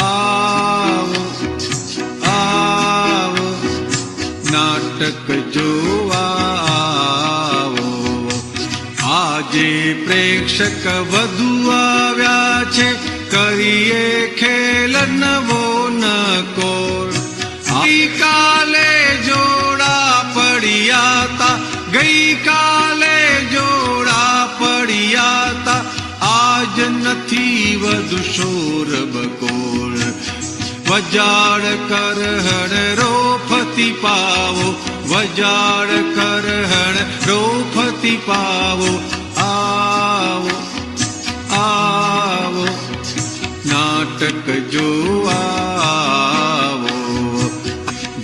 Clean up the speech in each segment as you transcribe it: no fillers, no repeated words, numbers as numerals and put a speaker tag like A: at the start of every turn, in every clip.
A: આવો આવો નાટક જોવા આવો. આજે પ્રેક્ષક વધુ આવ્યા છે, કરીએ ખેલ નવો નકોર. ગઈકાલે જોડા પડ્યા તા, ગઈકાલે જોડા પડ્યા તા, આજ નથી વધુ શોર બકોર. વજાડ કરહણ રોફતી પાવો, વજાડ કરહણ રોફતી પાવો. આવો આવો નાટક જોવા આવો.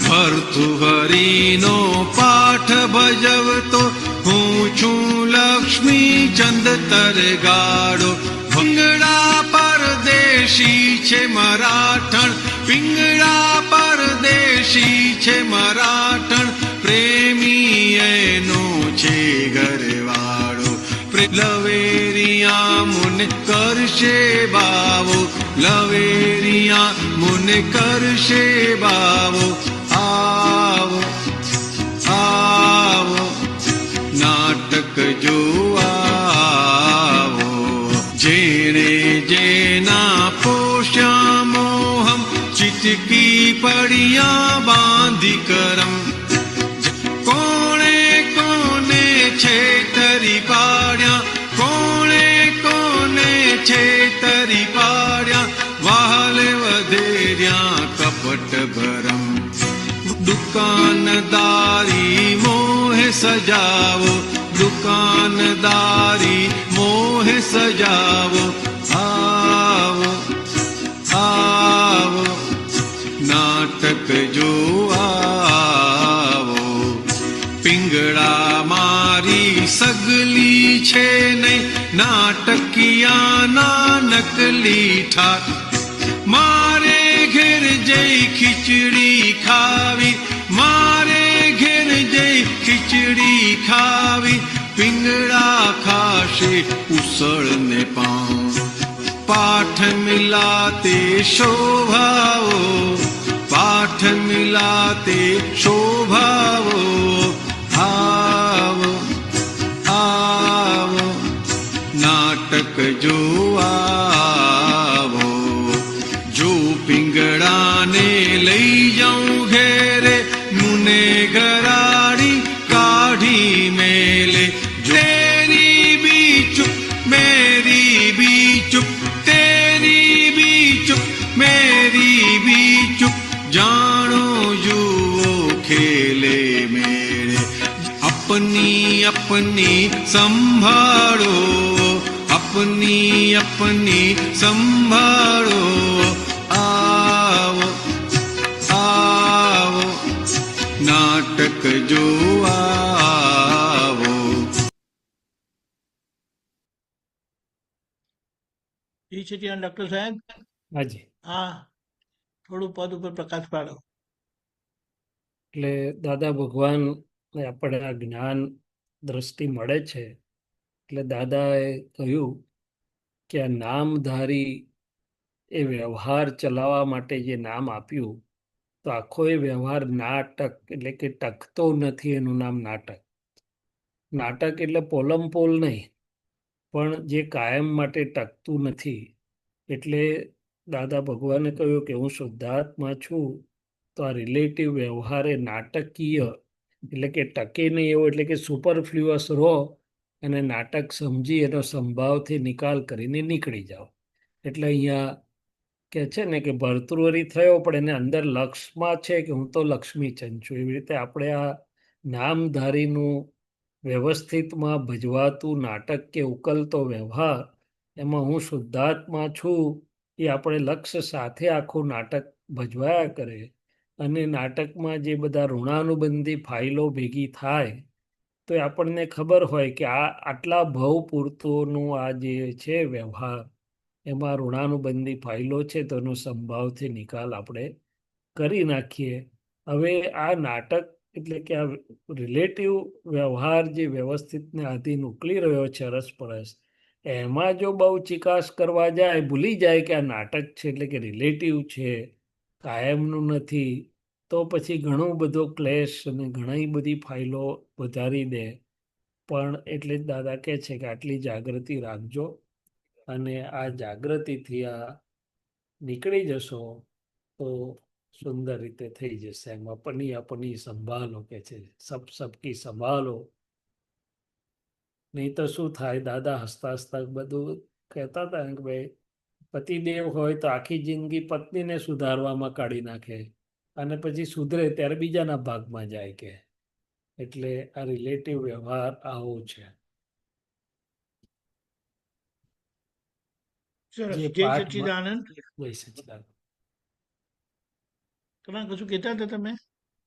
A: ભર્તૃહરિનો પાઠ ભજવતો હું છું લક્ષ્મીચંદ તરગાડો. પિંગળા પરદેશી છે મરાઠણ, પિંગળા પરદેશી છે મરાઠણ, પ્રેમી એનો છે ઘરવાળો. લવેરિયા મુને કરશે બાવો, લવેરિયા મુને કરશે બાવો. આવો આવો નાટક જોવા આવો. જેણે જેના પોષ્યા મોહમ, ચિતકી પડિયા બાંધી કરમ. કોણે કોને છેતરી પાડ્યા, કોણે કોને છેતરી પાડ્યા, વાલે વધેર્યા કપટ ભરમ. દુકાનદારી મોહે સજાવો, દુકાનદારી મોહે સજાવો. આવો આવો નાટક જોવા આવો. પિંગળા મારી સગલી છે નહીં, નાટકિયાના નકલી ઠાઠ. મારે ઘેર જઈ ખીચડી ખાવી, મારે ઘેર જઈ ખીચડી ખાવી, પિંગળા ખાશે ઉસળ ને પાઉં. પાઠ મિલાતે શોભાવો, પાઠ મિલાતે શોભાવો. આવો આવો નાટક જોવા આવો. જો પિંગળાને લઈ જાઉં ઘેરે, મુને ગરાડી કાઢી મેલે. તેરી બી ચુપ મેરી બી ચુપ, તેરી બી ચુપ મેરી બી ચુપ, જાણો જુઓ ખેલે મેરે. अपनी अपनी संभाळो, अपनी अपनी संभाळो. आओ आओ नाटक જોવા આવો.
B: એ છે ત્યાં ડૉક્ટર સાહેબ.
C: હાજી.
B: હા, થોડું પદ ઉપર પ્રકાશ પાડો.
C: એટલે દાદા ભગવાન આપણે આ જ્ઞાન દ્રષ્ટિ મળે છે, એટલે દાદાએ કહ્યું કે આ નામધારી એ વ્યવહાર ચલાવવા માટે જે નામ આપ્યું, તો આખો એ વ્યવહાર નાટક એટલે કે ટકતો નથી, એનું નામ નાટક. નાટક એટલે પોલમપોલ નહીં, પણ જે કાયમ માટે ટકતું નથી. એટલે દાદા ભગવાને કહ્યું કે હું શુદ્ધાત્મા છું, તો આ રિલેટિવ વ્યવહાર એ નાટકીય એટલે કે ટકે નહીં એવો, એટલે કે સુપરફ્લુઅસ રહો અને નાટક સમજી એનો સંભાવથી નિકાલ કરીને નીકળી જાઓ. એટલે અહીંયા કે છે ને કે ભર્તૃહરિ થયો, પણ એને અંદર લક્ષમાં છે કે હું તો લક્ષ્મીચંદ છું. એવી રીતે આપણે આ નામધારીનું વ્યવસ્થિતમાં ભજવાતું નાટક કે ઉકલતો વ્યવહાર, એમાં હું શુદ્ધાત્મા છું એ આપણે લક્ષ્ય સાથે આખું નાટક ભજવાયા કરે. અને નાટકમાં જે બધા ઋણાનુબંધી ફાઇલો ભેગી થાય, તો આપણને ખબર હોય કે આ આટલા ભવ પૂરતોનું આ જે છે વ્યવહાર, એમાં ઋણાનુબંધી ફાઇલો છે, તો એનો સંભાવથી નિકાલ આપણે કરી નાખીએ. હવે આ નાટક એટલે કે આ રિલેટિવ વ્યવહાર જે વ્યવસ્થિતને આધીન ઉકલી રહ્યો છે અરસપરસ, એમાં જો બહુ ચિકાસ કરવા જાય, ભૂલી જાય કે આ નાટક છે એટલે કે રિલેટિવ છે, કાયમનું નથી, તો પછી ઘણું બધો ક્લેશ અને ઘણી બધી ફાઇલો વધારી દે. પણ એટલે જ દાદા કહે છે કે આટલી જાગૃતિ રાખજો, અને આ જાગૃતિથી આ નીકળી જશો તો સુંદર રીતે થઈ જશે. એમ અપની અપની સંભાલો કે છે, સબ સબકી સંભાલો. નહીં તો શું થાય, દાદા હસતા હસતા બધું કહેતા હતા ને કે ભાઈ પતિદેવ હોય તો આખી જિંદગી પત્નીને સુધારવામાં કાઢી નાખે, અને પછી સુધરે ત્યારે બીજાના ભાગમાં જાય કે. એટલે આ રિલેટિવ વ્યવહાર આવો છે.
B: સરસ.
C: જે
B: જય
C: પાઠમાં
B: સચ્ચિદાનંદ.
C: જય સચ્ચિદાનંદ.
B: તમે કશું કહેતા હતા તમે?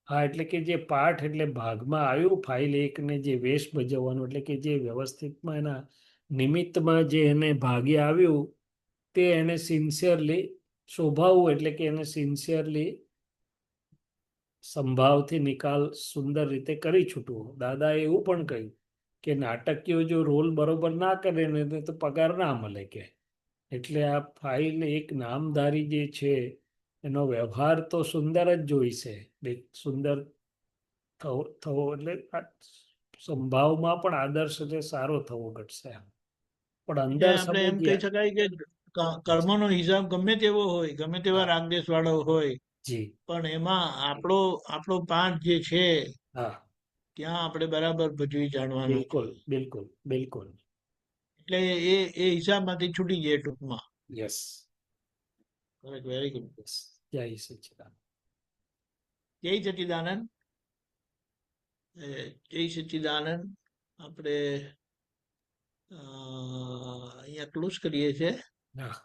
C: હા, એટલે કે જે પાઠ એટલે ભાગમાં આવ્યું ફાઇલ એક ને જે વેશ ભજવવાનું, એટલે કે જે વ્યવસ્થિતમાં એના નિમિત્તમાં જે એને ભાગે આવ્યું તે એને સિન્સિયરલી શોભાવવું, એટલે કે એને સિન્સિયરલી સંભાવથી નિકાલ સુંદર રીતે કરી છૂટવું. દાદાએ એવું પણ કહ્યું કે નાટકીય જો રોલ બરોબર ના કરે ને તો પગાર ના મળે કે. એટલે આ ફાઇલ એક નામધારી જે છે એનો વ્યવહાર તો સુંદર જ જોઈશે, સુંદર થવો એટલે સંભાવમાં પણ આદર્શ એટલે સારો થવો ઘટશે. પણ
B: એટલે
C: અંદર
B: આપણે એમ કહી
C: સમજ્યા.
B: શકાય કે કર્મનો હિસાબ ગમે તેવો હોય, ગમે તેવા
C: હા,
B: રાગદેશ વાળો હોય,
C: જી.
B: પણ એમાં આપણો આપણો પાઠ જે છે
C: હા,
B: ત્યાં આપણે બરાબર ભજવી જાણવાનું છે.
C: બિલકુલ બિલકુલ બિલકુલ.
B: એટલે એ હિસાબમાંથી છૂટી જાય ટૂંકમાં.
C: યસ.
B: Very good.
C: યસ. જય સચ્ચિદાનંદ.
B: જય સચ્ચિદાનંદ. જય સચ્ચિદાનંદ. આપણે અહીંયા ક્લોઝ કરીએ છીએ.
C: હા.